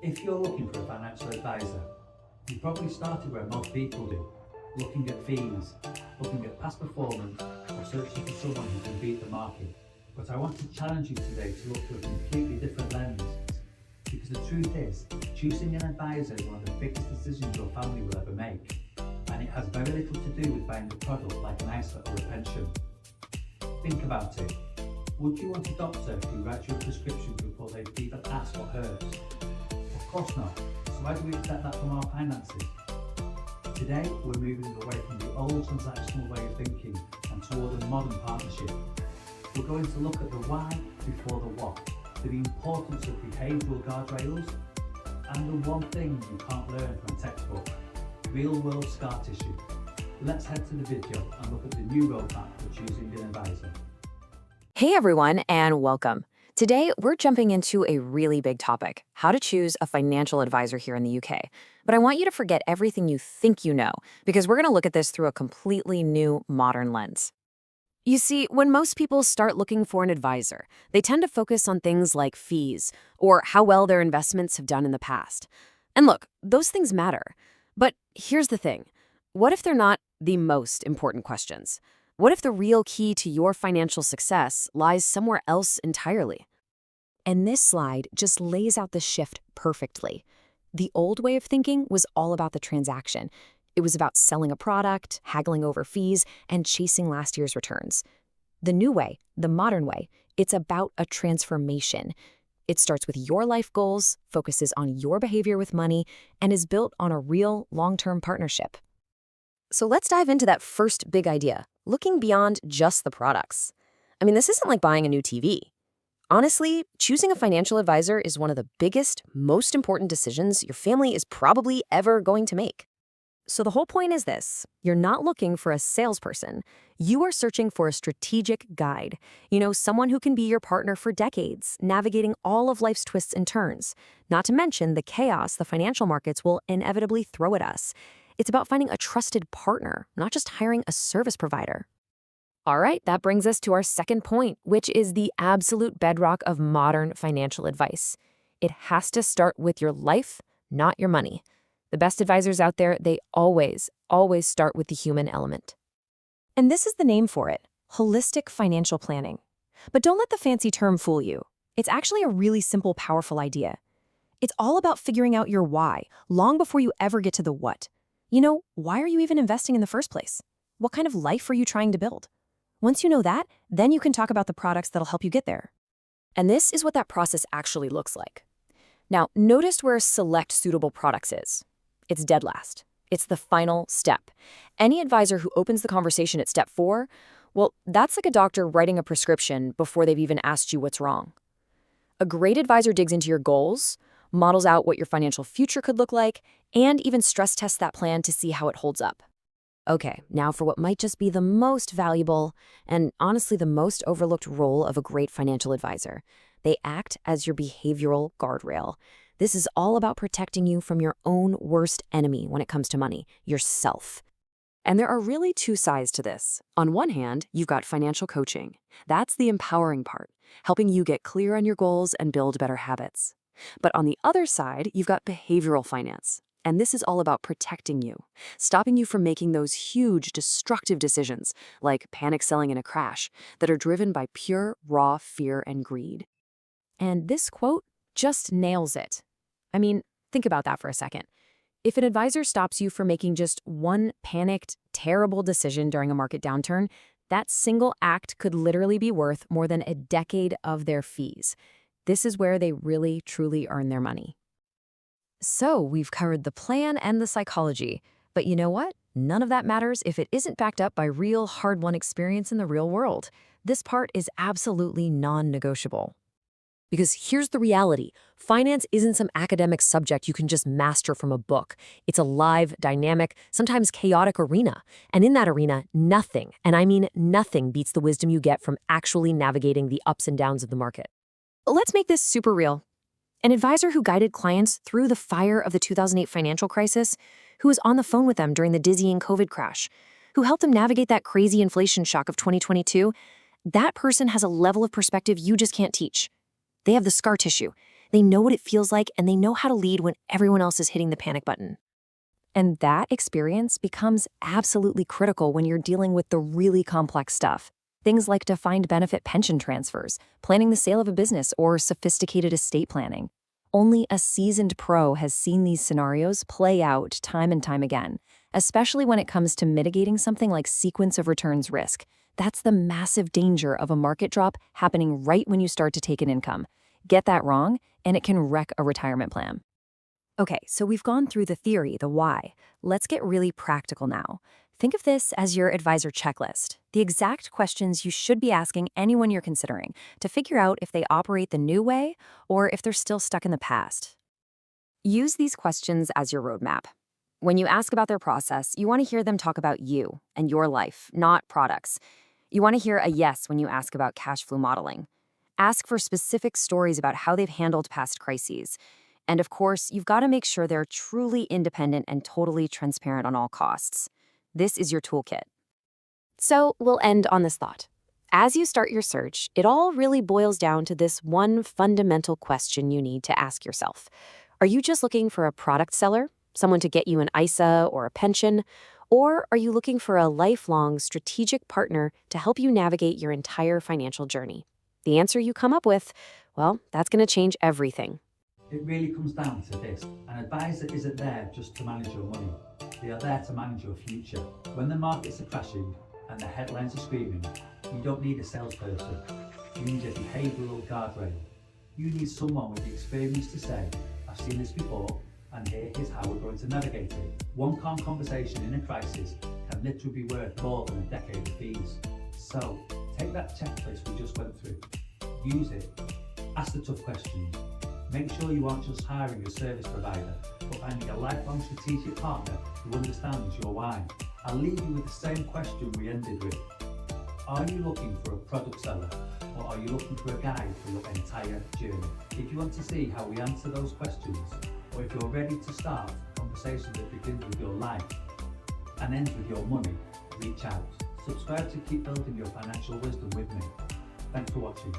If you're looking for a financial advisor, you probably started where most people do, looking at fees, looking at past performance, or searching for someone who can beat the market. But I want to challenge you today to look through a completely different lens. Because the truth is, choosing an advisor is one of the biggest decisions your family will ever make. And it has very little to do with buying a product like an ISA or a pension. Think about it. Would you want a doctor who writes you a prescription before they've even asked what hurts? Of course not. So why do we expect that from our finances? Today, we're moving away from the old transactional way of thinking and toward a modern partnership. We're going to look at the why before the what, the importance of behavioural guardrails, and the one thing you can't learn from a textbook, real-world scar tissue. Let's head to the video and look at the new roadmap for choosing an advisor. Hey everyone, and welcome. Today, we're jumping into a really big topic, how to choose a financial advisor here in the UK. But I want you to forget everything you think you know, because we're going to look at this through a completely new, modern lens. You see, when most people start looking for an advisor, they tend to focus on things like fees or how well their investments have done in the past. And look, those things matter. But here's the thing. What if they're not the most important questions? What if the real key to your financial success lies somewhere else entirely? And this slide just lays out the shift perfectly. The old way of thinking was all about the transaction. It was about selling a product, haggling over fees, and chasing last year's returns. The new way, the modern way, it's about a transformation. It starts with your life goals, focuses on your behavior with money, and is built on a real long-term partnership. So let's dive into that first big idea, looking beyond just the products. I mean, this isn't like buying a new TV. Honestly, choosing a financial advisor is one of the biggest, most important decisions your family is probably ever going to make. So the whole point is this. You're not looking for a salesperson. You are searching for a strategic guide. Someone who can be your partner for decades, navigating all of life's twists and turns. Not to mention the chaos the financial markets will inevitably throw at us. It's about finding a trusted partner, not just hiring a service provider. All right, that brings us to our second point, which is the absolute bedrock of modern financial advice. It has to start with your life, not your money. The best advisors out there, they always start with the human element. And this is the name for it, holistic financial planning. But don't let the fancy term fool you. It's actually a really simple, powerful idea. It's all about figuring out your why, long before you ever get to the what. Why are you even investing in the first place? What kind of life are you trying to build? Once you know that, then you can talk about the products that'll help you get there. And this is what that process actually looks like. Now, notice where select suitable products is. It's dead last. It's the final step. Any advisor who opens the conversation at step 4, well, that's like a doctor writing a prescription before they've even asked you what's wrong. A great advisor digs into your goals, models out what your financial future could look like, and even stress tests that plan to see how it holds up. Okay, now for what might just be the most valuable and honestly the most overlooked role of a great financial advisor. They act as your behavioral guardrail. This is all about protecting you from your own worst enemy when it comes to money, yourself. And there are really two sides to this. On one hand, you've got financial coaching. That's the empowering part, helping you get clear on your goals and build better habits. But on the other side, you've got behavioral finance. And this is all about protecting you, stopping you from making those huge, destructive decisions, like panic selling in a crash, that are driven by pure, raw fear and greed. And this quote just nails it. I mean, think about that for a second. If an advisor stops you from making just one panicked, terrible decision during a market downturn, that single act could literally be worth more than a decade of their fees. This is where they really, truly earn their money. So we've covered the plan and the psychology, but you know what? None of that matters if it isn't backed up by real hard-won experience in the real world. This part is absolutely non-negotiable. Because here's the reality. Finance isn't some academic subject you can just master from a book. It's a live, dynamic, sometimes chaotic arena. And in that arena, nothing, and I mean nothing, beats the wisdom you get from actually navigating the ups and downs of the market. Let's make this super real. An advisor who guided clients through the fire of the 2008 financial crisis, who was on the phone with them during the dizzying COVID crash, who helped them navigate that crazy inflation shock of 2022, that person has a level of perspective you just can't teach. They have the scar tissue, They know what it feels like, and they know how to lead when everyone else is hitting the panic button. And that experience becomes absolutely critical when you're dealing with the really complex stuff. Things like defined benefit pension transfers, planning the sale of a business, or sophisticated estate planning. Only a seasoned pro has seen these scenarios play out time and time again, especially when it comes to mitigating something like sequence of returns risk. That's the massive danger of a market drop happening right when you start to take an income. Get that wrong, and it can wreck a retirement plan. Okay, so we've gone through the theory, the why. Let's get really practical now. Think of this as your advisor checklist, the exact questions you should be asking anyone you're considering to figure out if they operate the new way or if they're still stuck in the past. Use these questions as your roadmap. When you ask about their process, you want to hear them talk about you and your life, not products. You want to hear a yes when you ask about cash flow modeling. Ask for specific stories about how they've handled past crises. And of course, you've got to make sure they're truly independent and totally transparent on all costs. This is your toolkit. So we'll end on this thought. As you start your search, it all really boils down to this one fundamental question you need to ask yourself. Are you just looking for a product seller, someone to get you an ISA or a pension? Or are you looking for a lifelong strategic partner to help you navigate your entire financial journey? The answer you come up with, well, that's going to change everything. It really comes down to this. An advisor isn't there just to manage your money. They are there to manage your future. When the markets are crashing and the headlines are screaming, you don't need a salesperson. You need a behavioural guardrail. You need someone with the experience to say, I've seen this before, and here is how we're going to navigate it. One calm conversation in a crisis can literally be worth more than a decade of fees. So, take that checklist we just went through. Use it. Ask the tough questions. Make sure you aren't just hiring a service provider, but finding a lifelong strategic partner who understands your why. I'll leave you with the same question we ended with. Are you looking for a product seller, or are you looking for a guide for your entire journey? If you want to see how we answer those questions, or if you're ready to start a conversation that begins with your life and ends with your money, reach out. Subscribe to keep building your financial wisdom with me. Thanks for watching.